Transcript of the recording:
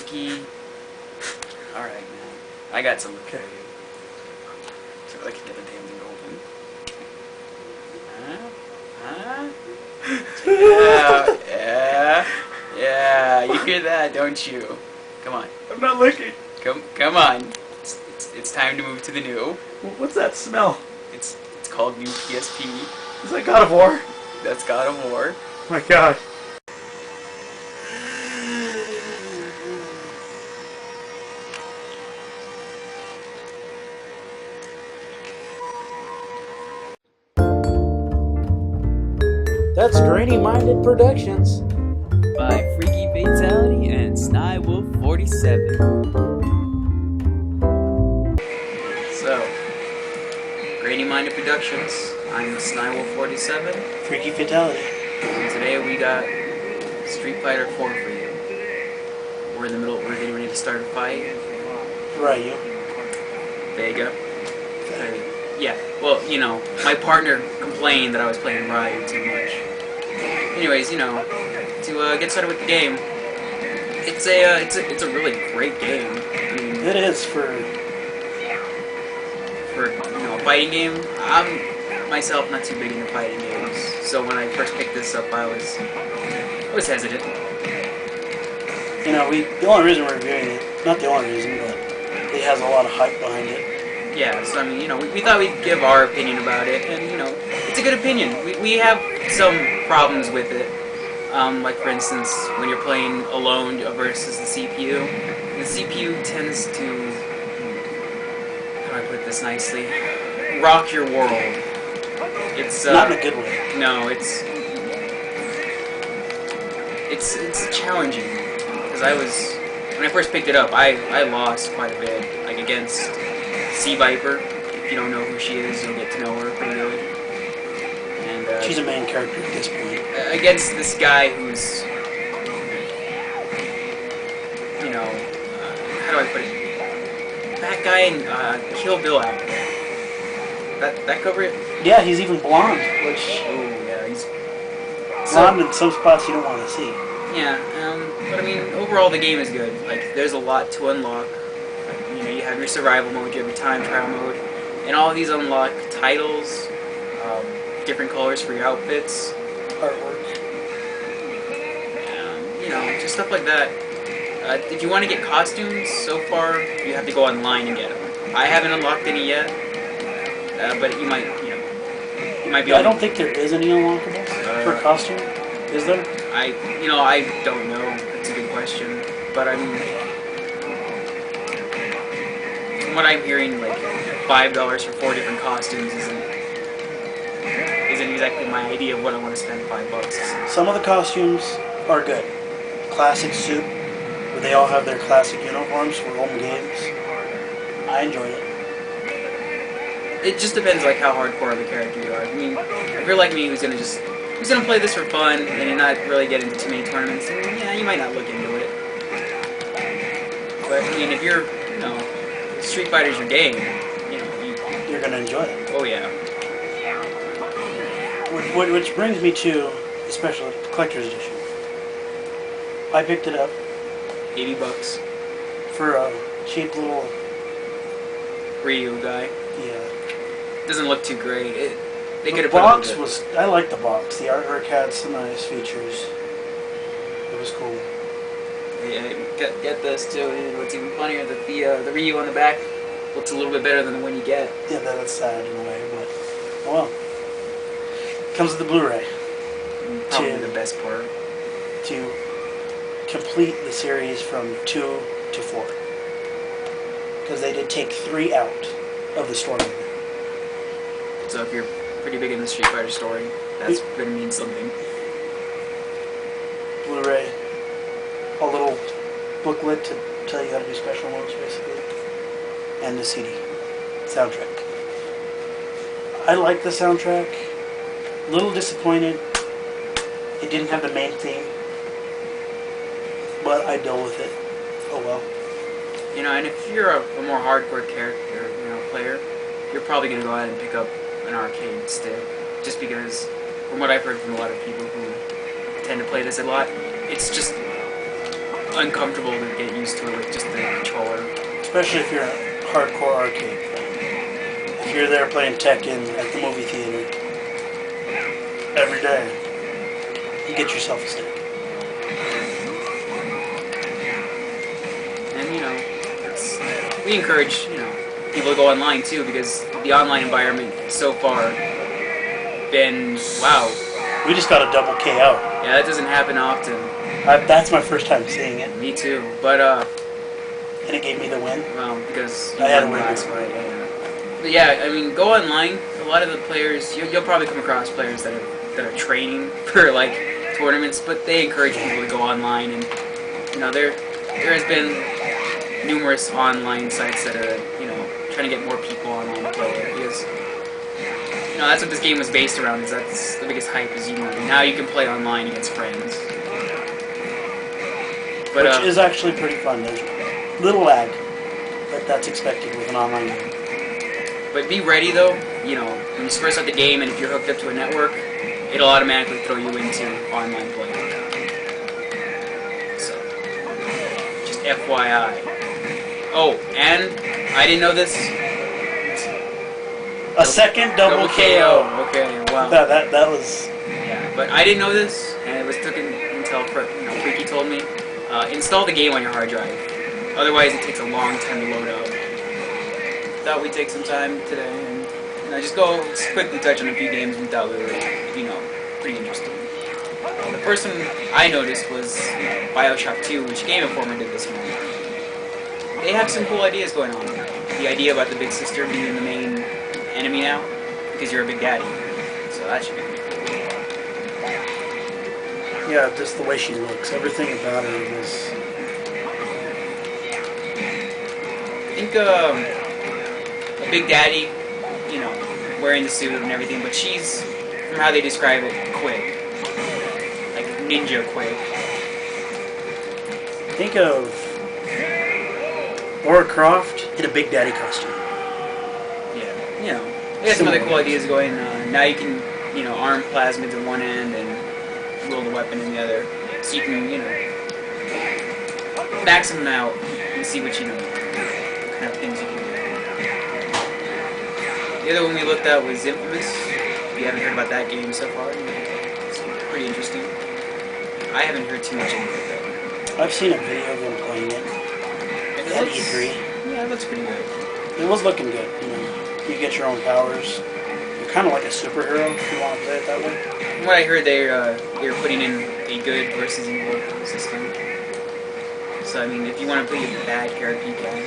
Rookie. Alright, man. I got something for you. So I can get the damn thing open. Yeah. You hear that, don't you? Come on. I'm not looking. Come on. It's time to move to the new. What's that smell? It's called new PSP. Is that God of War? That's God of War. Oh my God. That's Grainyminded Productions. By Freaky Fatality and Snywolf 47. So, Grainyminded Productions. I'm Snywolf 47. Freaky Fatality. And today we got Street Fighter 4 for you. We're getting ready to start a fight. Ryu. Vega. Yeah, well, you know, my partner complained that I was playing Ryu too much. Anyways, you know, to get started with the game, it's a really great game. I mean, It is for a fighting game. I'm myself not too big into fighting games, so when I first picked this up, I was hesitant. You know, the only reason we're reviewing it, not the only reason, but it has a lot of hype behind it. Yeah, so I mean, you know, we thought we'd give our opinion about it, and you know, it's a good opinion. We have some problems with it, like for instance, when you're playing alone versus the CPU. The CPU tends to, how do I put this nicely, rock your world. It's not in a good way. No, it's challenging because when I first picked it up, I lost quite a bit, like against Sea Viper. If you don't know who she is, you'll get to know her pretty good. And she's a main character at this point. Against this guy who's, you know, how do I put it? That guy in Kill Bill outfit. That cover it? Yeah, he's even blonde, which Oh yeah, he's blonde in some spots you don't want to see. Yeah, but I mean, overall the game is good. Like, there's a lot to unlock. You know, you have your survival mode, you have your time trial mode, and all of these unlock titles, different colors for your outfits, Artwork. you know, just stuff like that. If you want to get costumes, so far you have to go online and get them. I haven't unlocked any yet, but you might be. I don't think there is any unlockables for costume. Is there? I don't know. That's a good question, but I mean, from what I'm hearing, like $5 for 4 different costumes isn't exactly my idea of what I want to spend $5. Some of the costumes are good. Classic suit, where they all have their classic uniforms for home games. I enjoyed it. It just depends, like, how hardcore of a character you are. I mean, if you're like me, who's gonna play this for fun and you're not really getting into too many tournaments, then, yeah, you might not look into it. But I mean, if you're, you know, Street Fighter's your game, you know, You're gonna enjoy it. oh yeah. Which brings me to the special collector's edition. I picked it up $80 for a cheap little. Ryu guy. Yeah. Doesn't look too great. They could The have put box it was. I liked the box. The artwork had some nice features. It was cool. Yeah, get this too. And what's even funnier, that the Ryu on the back looks a little bit better than the one you get. Yeah, that's sad in a way, but oh well. Comes with the Blu-ray Probably the best part. to complete the series from 2 to 4. Because they did take 3 out of the story. So if you're pretty big in the Street Fighter story, that's going to mean something. Blu-ray, a little booklet to tell you how to do special modes, basically, and the CD soundtrack. I like the soundtrack. A little disappointed it didn't have the main theme, but I deal with it. Oh well. You know, and if you're a more hardcore character, player, you're probably going to go ahead and pick up an arcade stick, just because, from what I've heard from a lot of people who tend to play this a lot, it's just uncomfortable to get used to it with just the controller. Especially if you're a hardcore arcade fan. If you're there playing Tekken at the movie theater every day, you get yourself a stick. And we encourage people to go online too, because the online environment so far been wow. We just got a double KO. Yeah, that doesn't happen often. That's my first time seeing it. Me too, but And it gave me the win. well, because I had a win. last fight. Yeah. But yeah, I mean, go online. A lot of the players, you'll probably come across players that are training for like tournaments, but they encourage people to go online, and there has been numerous online sites that are trying to get more people online to play it, because that's what this game was based around. Is that's the biggest hype is now you can play online against friends. But, which is actually pretty fun. There's little lag, but that's expected with an online game. But be ready though, when you first start the game and if you're hooked up to a network, it'll automatically throw you into online play. So, just FYI. Oh, and I didn't know this. A second double KO. Okay, wow. That was... Yeah, but I didn't know this, and it was took until Freaky told me. Install the game on your hard drive. Otherwise, it takes a long time to load up. Thought we'd take some time today and just quickly touch on a few games we thought were pretty interesting. The first one I noticed was BioShock 2, which Game Informer did this morning. They have some cool ideas going on. The idea about the big sister being the main enemy now, because you're a big daddy. So that should be pretty cool. Yeah, just the way she looks. Everything about her is... I think a big daddy, wearing the suit and everything, but she's, from how they describe it, quick. Like ninja quick. Think of Laura Croft in a Big Daddy costume. Yeah, they got some other cool ideas going. Now you can, arm plasmids in one end and wield the weapon in the other, so you can, max them out and see what kind of things you can do. The other one we looked at was Infamous. If you haven't heard about that game so far, it's pretty interesting. I haven't heard too much about it though. I've seen a video of them playing it. And At E3. Yeah, it looks pretty good. It was looking good. You get your own powers. You're kind of like a superhero if you want to play it that way. From what I heard, they're putting in a good versus evil system. So I mean, if you want to play a bad character, you can.